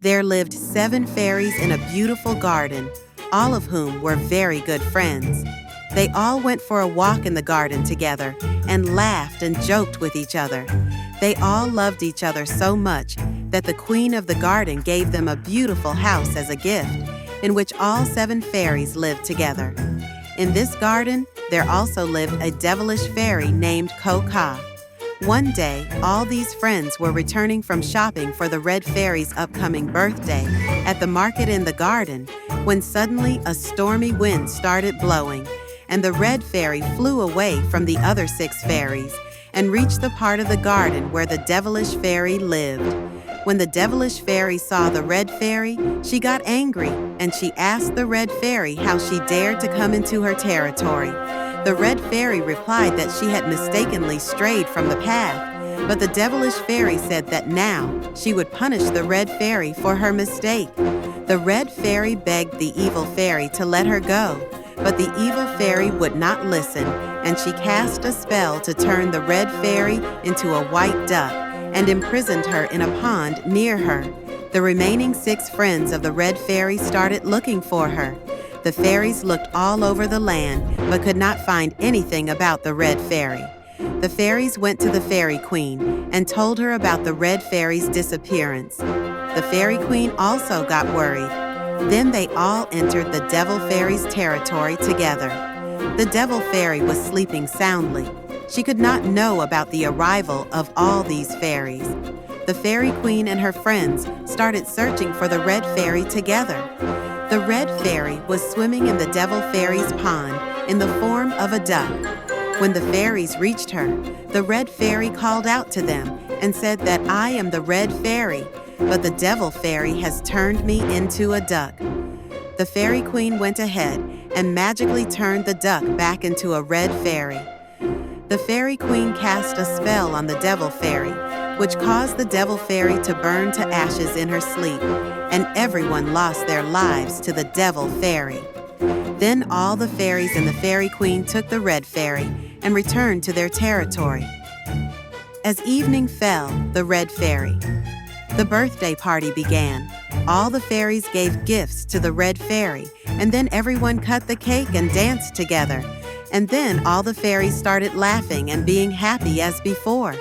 There lived 7 fairies in a beautiful garden, all of whom were very good friends. They all went for a walk in the garden together and laughed and joked with each other. They all loved each other so much that the queen of the garden gave them a beautiful house as a gift, in which all 7 fairies lived together. In this garden, there also lived a devilish fairy named Ka. One day, all these friends were returning from shopping for the Red Fairy's upcoming birthday at the market in the garden, when suddenly a stormy wind started blowing, and the Red Fairy flew away from the other 6 fairies and reached the part of the garden where the devilish fairy lived. When the devilish fairy saw the Red Fairy, she got angry, and she asked the Red Fairy how she dared to come into her territory. The Red Fairy replied that she had mistakenly strayed from the path, but the devilish fairy said that now she would punish the Red Fairy for her mistake. The Red Fairy begged the evil fairy to let her go, but the evil fairy would not listen, and she cast a spell to turn the Red Fairy into a white duck and imprisoned her in a pond near her. The remaining 6 friends of the Red Fairy started looking for her. The fairies looked all over the land, but could not find anything about the Red Fairy. The fairies went to the Fairy Queen and told her about the Red Fairy's disappearance. The Fairy Queen also got worried. Then they all entered the Devil Fairy's territory together. The Devil Fairy was sleeping soundly. She could not know about the arrival of all these fairies. The Fairy Queen and her friends started searching for the Red Fairy together. The Red Fairy was swimming in the Devil Fairy's pond in the form of a duck. When the fairies reached her, the Red Fairy called out to them and said that I am the Red Fairy, but the Devil Fairy has turned me into a duck. The Fairy Queen went ahead and magically turned the duck back into a Red Fairy. The Fairy Queen cast a spell on the Devil Fairy, which caused the Devil Fairy to burn to ashes in her sleep, and everyone lost their lives to the Devil Fairy. Then all the fairies and the Fairy Queen took the Red Fairy and returned to their territory. As evening fell, the Red Fairy. The birthday party began. All the fairies gave gifts to the Red Fairy, and then everyone cut the cake and danced together. And then all the fairies started laughing and being happy as before.